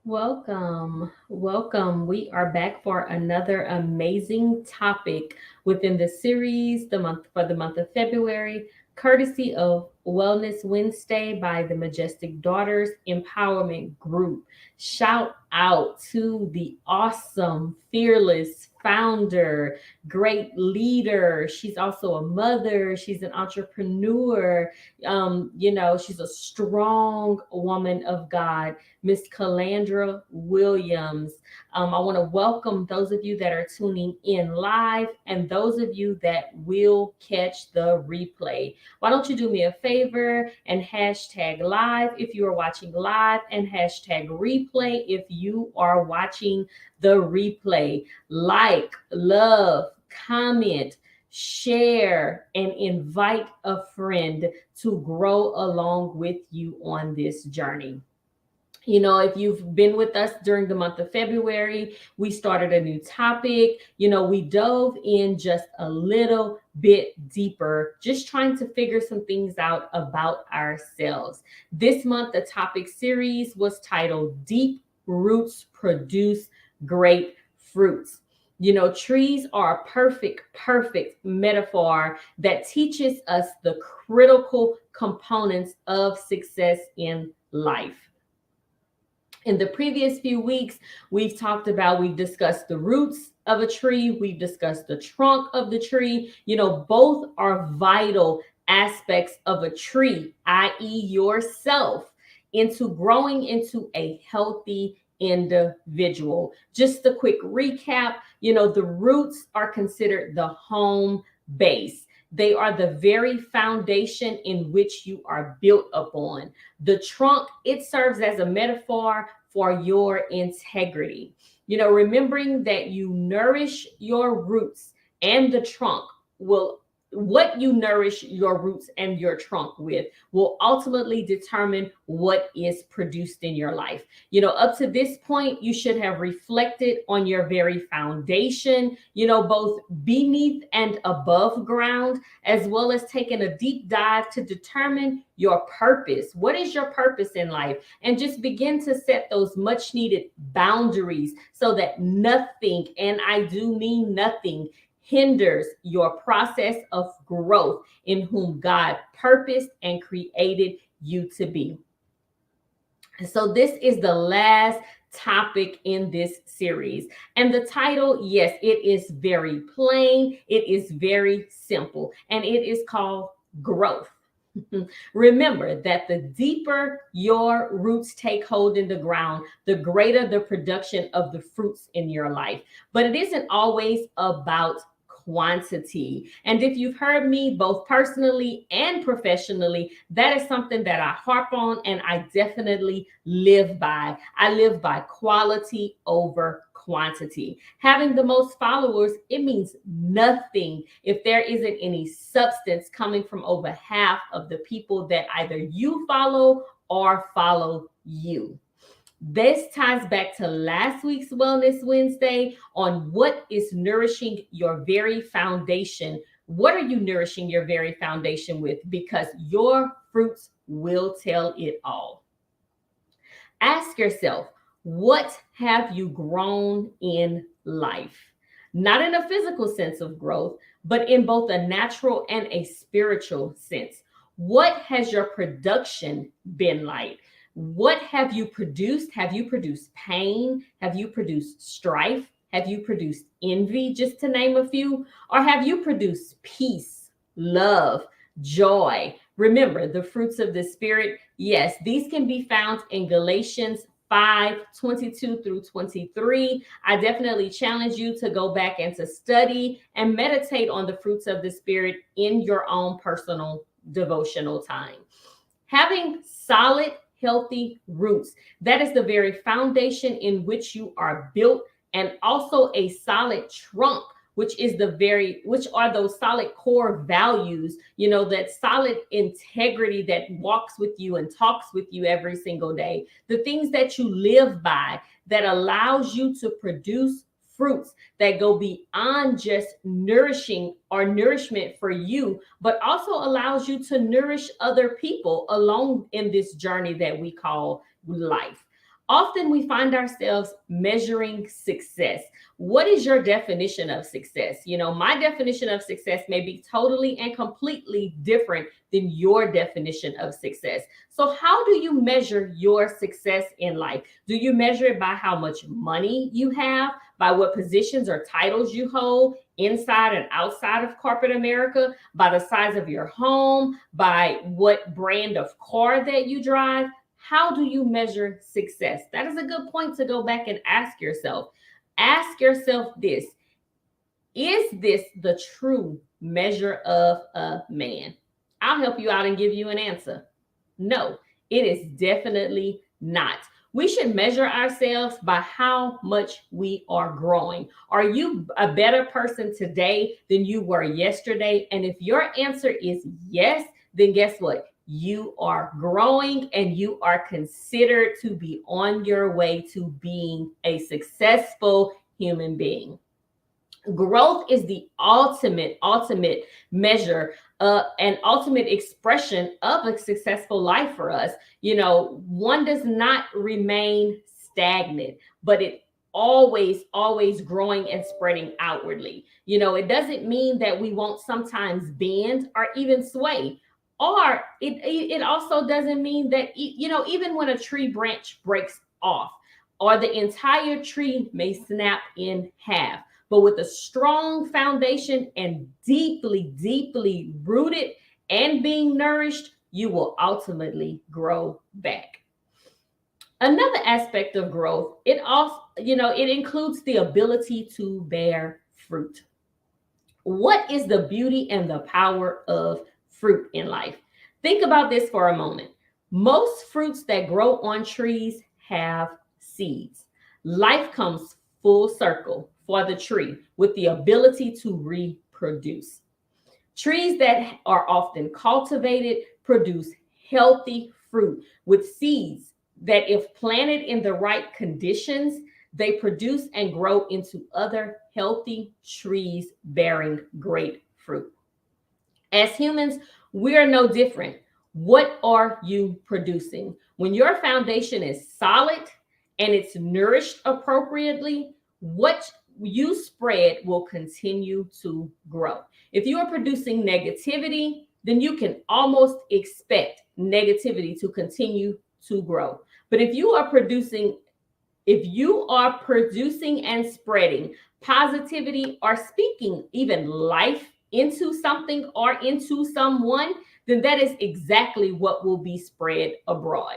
Welcome. Welcome. We are back for another amazing topic within the series, the month of February, courtesy of Wellness Wednesday by the Majestic Daughters Empowerment Group. Shout out to the awesome, fearless founder, great leader. She's also a mother, she's an entrepreneur. She's a strong woman of God, Miss Calandra Williams. I want to welcome those of you that are tuning in live and those of you that will catch the replay. Why don't you do me a favor and hashtag live if you are watching live and hashtag replay if you are watching the replay. Like, love, comment, share, and invite a friend to grow along with you on this journey. If you've been with us during the month of February, we started a new topic. We dove in just a little bit deeper, just trying to figure some things out about ourselves. This month, the topic series was titled Deep Roots Produce Great Fruits. Trees are a perfect metaphor that teaches us the critical components of success in life. In the previous few weeks, we've discussed the roots of a tree, we've discussed the trunk of the tree. Both are vital aspects of a tree, i.e., yourself, into growing into a healthy individual. Just a quick recap, the roots are considered the home base. They are the very foundation in which you are built upon. The trunk, it serves as a metaphor for your integrity. Remembering that you nourish your roots and the trunk will what you nourish your roots and your trunk with will ultimately determine what is produced in your life. Up to this point, you should have reflected on your very foundation, both beneath and above ground, as well as taken a deep dive to determine your purpose. What is your purpose in life? And just begin to set those much needed boundaries so that nothing, and I do mean nothing, hinders your process of growth in whom God purposed and created you to be. So, this is the last topic in this series. And the title, yes, it is very plain, it is very simple, and it is called Growth. Remember that the deeper your roots take hold in the ground, the greater the production of the fruits in your life. But it isn't always about quantity. And if you've heard me both personally and professionally, that is something that I harp on and I definitely live by. I live by quality over quantity. Having the most followers, it means nothing if there isn't any substance coming from over half of the people that either you follow or follow you. This ties back to last week's Wellness Wednesday on what is nourishing your very foundation. What are you nourishing your very foundation with? Because your fruits will tell it all. Ask yourself, what have you grown in life? Not in a physical sense of growth, but in both a natural and a spiritual sense. What has your production been like? What have you produced? Have you produced pain? Have you produced strife? Have you produced envy, just to name a few? Or have you produced peace, love, joy? Remember, the fruits of the Spirit, yes, these can be found in Galatians 5:22 through 23. I definitely challenge you to go back and to study and meditate on the fruits of the Spirit in your own personal devotional time. Having solid, healthy roots, that is the very foundation in which you are built, and also a solid trunk, which are those solid core values, that solid integrity that walks with you and talks with you every single day, the things that you live by that allows you to produce fruits that go beyond just nourishing or nourishment for you, but also allows you to nourish other people along in this journey that we call life. Often we find ourselves measuring success. What is your definition of success? You know, my definition of success may be totally and completely different than your definition of success. So, how do you measure your success in life? Do you measure it by how much money you have, by what positions or titles you hold inside and outside of corporate America, by the size of your home, by what brand of car that you drive? How do you measure success? That is a good point to go back and ask yourself. Ask yourself this: is this the true measure of a man? I'll help you out and give you an answer. No, it is definitely not. We should measure ourselves by how much we are growing. Are you a better person today than you were yesterday? And if your answer is yes, then guess what? You are growing and you are considered to be on your way to being a successful human being. Growth is the ultimate measure, an ultimate expression of a successful life for us. You know, one does not remain stagnant, but it always growing and spreading outwardly. You know, it doesn't mean that we won't sometimes bend or even sway. Or it also doesn't mean that, you know, even when a tree branch breaks off, or the entire tree may snap in half, but with a strong foundation and deeply rooted and being nourished, you will ultimately grow back. Another aspect of growth, it also, you know, it includes the ability to bear fruit. What is the beauty and the power of fruit in life? Think about this for a moment. Most fruits that grow on trees have seeds. Life comes full circle for the tree with the ability to reproduce. Trees that are often cultivated produce healthy fruit with seeds that, if planted in the right conditions, they produce and grow into other healthy trees bearing great fruit. As humans, we are no different. What are you producing? When your foundation is solid and it's nourished appropriately, what you spread will continue to grow. If you are producing negativity, then you can almost expect negativity to continue to grow. But if you are producing and spreading positivity or speaking even life into something or into someone, then that is exactly what will be spread abroad.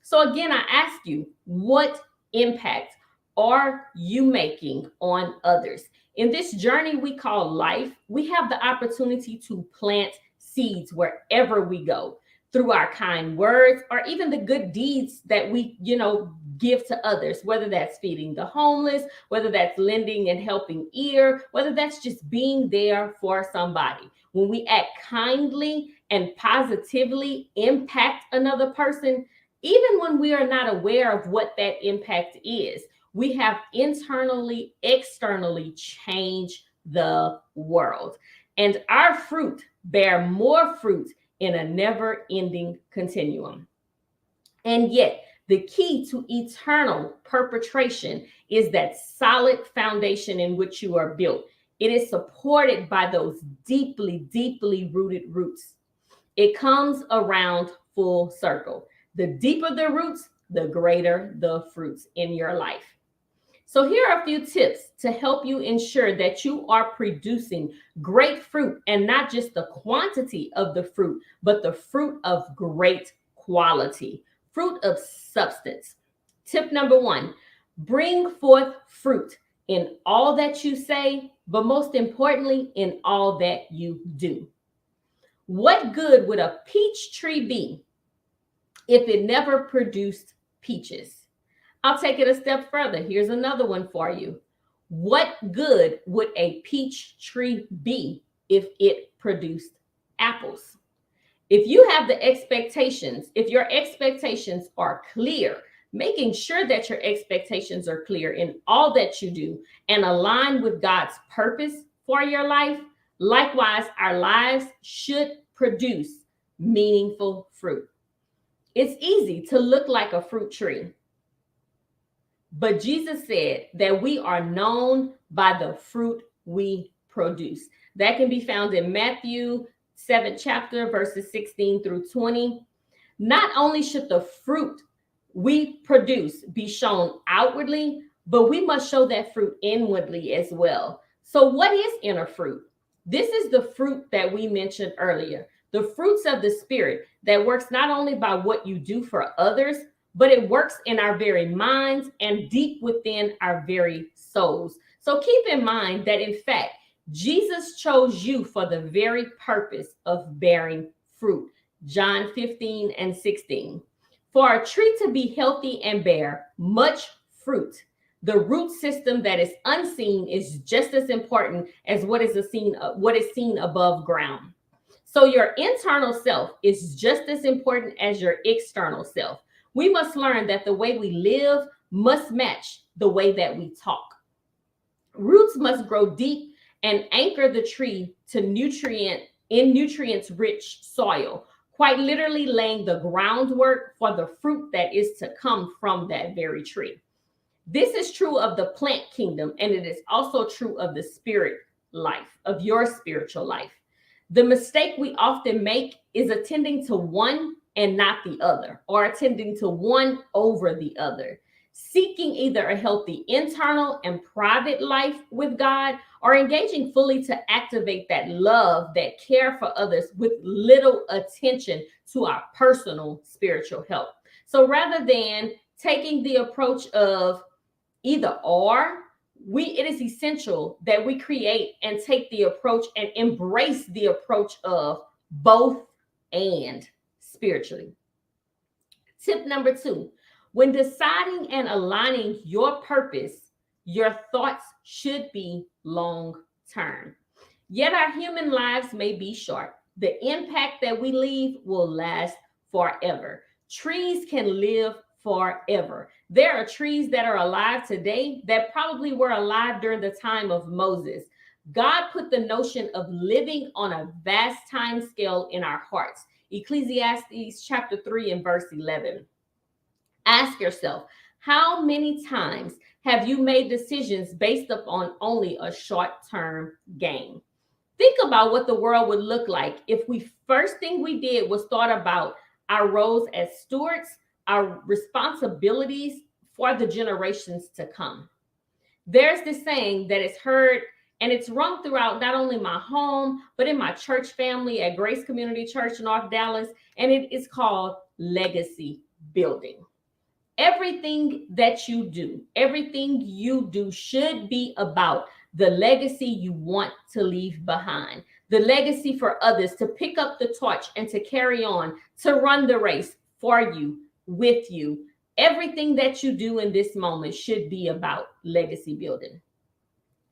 So again, I ask you, what impact are you making on others? In this journey we call life, we have the opportunity to plant seeds wherever we go, through our kind words or even the good deeds that we, give to others, whether that's feeding the homeless, whether that's lending and helping ear, whether that's just being there for somebody. When we act kindly and positively impact another person, even when we are not aware of what that impact is, we have internally, externally changed the world. And our fruit bear more fruit in a never-ending continuum. And yet, the key to eternal perpetuation is that solid foundation in which you are built. It is supported by those deeply rooted roots. It comes around full circle. The deeper the roots, the greater the fruits in your life. So here are a few tips to help you ensure that you are producing great fruit, and not just the quantity of the fruit, but the fruit of great quality, fruit of substance. Tip number 1, bring forth fruit in all that you say, but most importantly, in all that you do. What good would a peach tree be if it never produced peaches? I'll take it a step further. Here's another one for you. What good would a peach tree be if it produced apples? If you have the expectations, if your expectations are clear, making sure that your expectations are clear in all that you do and align with God's purpose for your life, likewise, our lives should produce meaningful fruit. It's easy to look like a fruit tree. But Jesus said that we are known by the fruit we produce. That can be found in Matthew 7th chapter, verses 16 through 20. Not only should the fruit we produce be shown outwardly, but we must show that fruit inwardly as well. So, what is inner fruit? This is the fruit that we mentioned earlier, the fruits of the Spirit that works not only by what you do for others, but it works in our very minds and deep within our very souls. So, keep in mind that, in fact, Jesus chose you for the very purpose of bearing fruit. John 15 and 16. For a tree to be healthy and bear much fruit, the root system that is unseen is just as important as what is seen above ground. So your internal self is just as important as your external self. We must learn that the way we live must match the way that we talk. Roots must grow deep and anchor the tree to nutrients rich soil, quite literally laying the groundwork for the fruit that is to come from that very tree. This is true of the plant kingdom, and it is also true of the spirit life, of your spiritual life. The mistake we often make is attending to one and not the other, or attending to one over the other, seeking either a healthy internal and private life with God, or engaging fully to activate that love, that care for others, with little attention to our personal spiritual health. So rather than taking the approach of either or, it is essential that we create and take the approach and embrace the approach of both and spiritually. Tip number 2, when deciding and aligning your purpose, your thoughts should be long term. Yet our human lives may be short. The impact that we leave will last forever. Trees can live forever. There are trees that are alive today that probably were alive during the time of Moses. God put the notion of living on a vast time scale in our hearts. Ecclesiastes chapter 3 and verse 11. Ask yourself, how many times have you made decisions based upon only a short-term gain? Think about what the world would look like if first thing we did was thought about our roles as stewards, our responsibilities for the generations to come. There's this saying that is heard and it's rung throughout not only my home, but in my church family at Grace Community Church, North Dallas, and it is called legacy building. Everything you do should be about the legacy you want to leave behind, the legacy for others to pick up the torch and to carry on, to run the race for you, with you. Everything that you do in this moment should be about legacy building.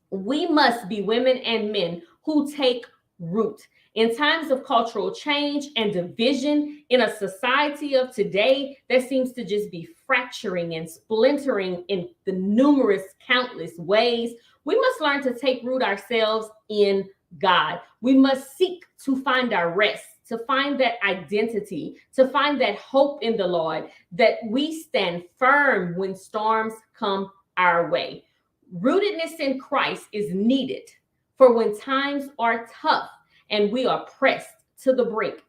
We must be women and men who take root. In times of cultural change and division, in a society of today that seems to just be fracturing and splintering in the numerous, countless ways, we must learn to take root ourselves in God. We must seek to find our rest, to find that identity, to find that hope in the Lord, that we stand firm when storms come our way. Rootedness in Christ is needed for when times are tough and we are pressed to the brink,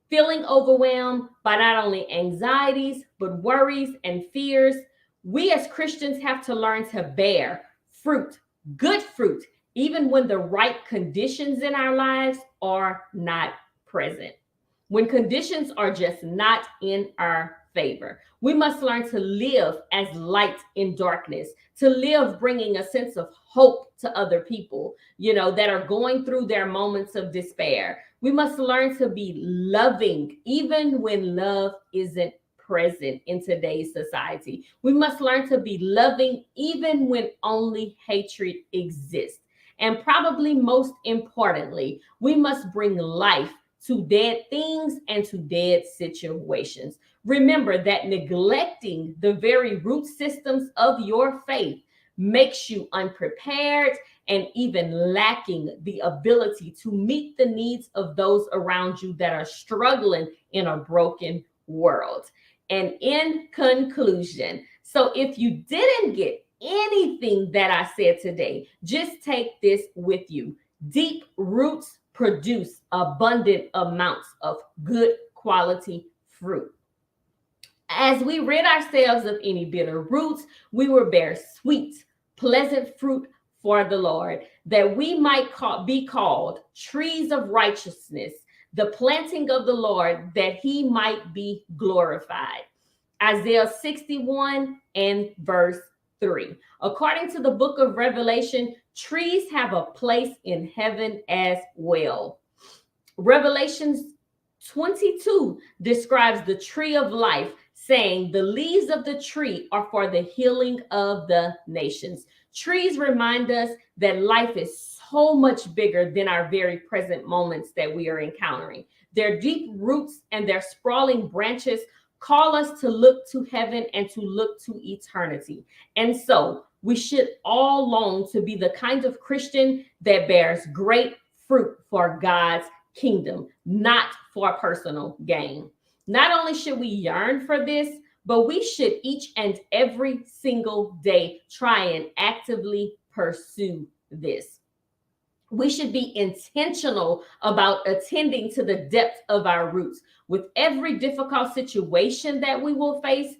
feeling overwhelmed by not only anxieties, but worries and fears. We as Christians have to learn to bear fruit, good fruit, even when the right conditions in our lives are not present. When conditions are just not in our favor, we must learn to live as light in darkness, to live bringing a sense of hope to other people, that are going through their moments of despair. We must learn to be loving, even when love isn't present in today's society. We must learn to be loving, even when only hatred exists. And probably most importantly, we must bring life to dead things and to dead situations. Remember that neglecting the very root systems of your faith makes you unprepared and even lacking the ability to meet the needs of those around you that are struggling in a broken world. And in conclusion, So if you didn't get anything that I said today, just take this with you. Deep roots produce abundant amounts of good quality fruit. As we rid ourselves of any bitter roots, we will bear sweet, pleasant fruit for the Lord, that we might be called trees of righteousness, the planting of the Lord, that he might be glorified. Isaiah 61 and verse 3. According to the book of Revelation, trees have a place in heaven as well. Revelations 22 describes the tree of life, saying, the leaves of the tree are for the healing of the nations. Trees remind us that life is so much bigger than our very present moments that we are encountering. Their deep roots and their sprawling branches call us to look to heaven and to look to eternity. And so we should all long to be the kind of Christian that bears great fruit for God's kingdom, not for personal gain. Not only should we yearn for this, but we should each and every single day try and actively pursue this. We should be intentional about attending to the depth of our roots. With every difficult situation that we will face,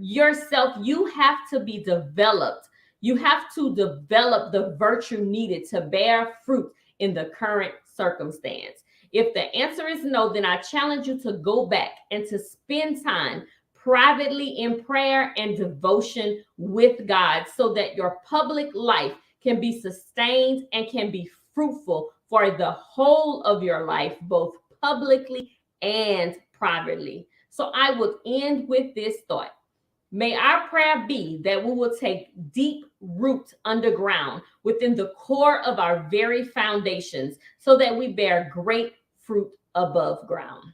yourself, you have to be developed. You have to develop the virtue needed to bear fruit in the current circumstance. If the answer is no, then I challenge you to go back and to spend time privately in prayer and devotion with God, so that your public life can be sustained and can be fruitful for the whole of your life, both publicly and privately. So I would end with this thought. May our prayer be that we will take deep root underground within the core of our very foundations, so that we bear great fruit above ground.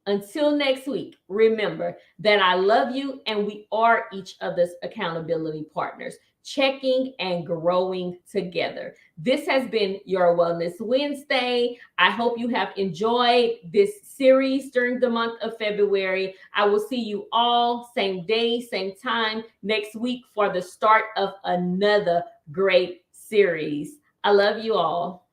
Until next week, remember that I love you and we are each other's accountability partners, checking and growing together. This has been your Wellness Wednesday. I hope you have enjoyed this series during the month of February. I will see you all same day, same time next week for the start of another great series. I love you all.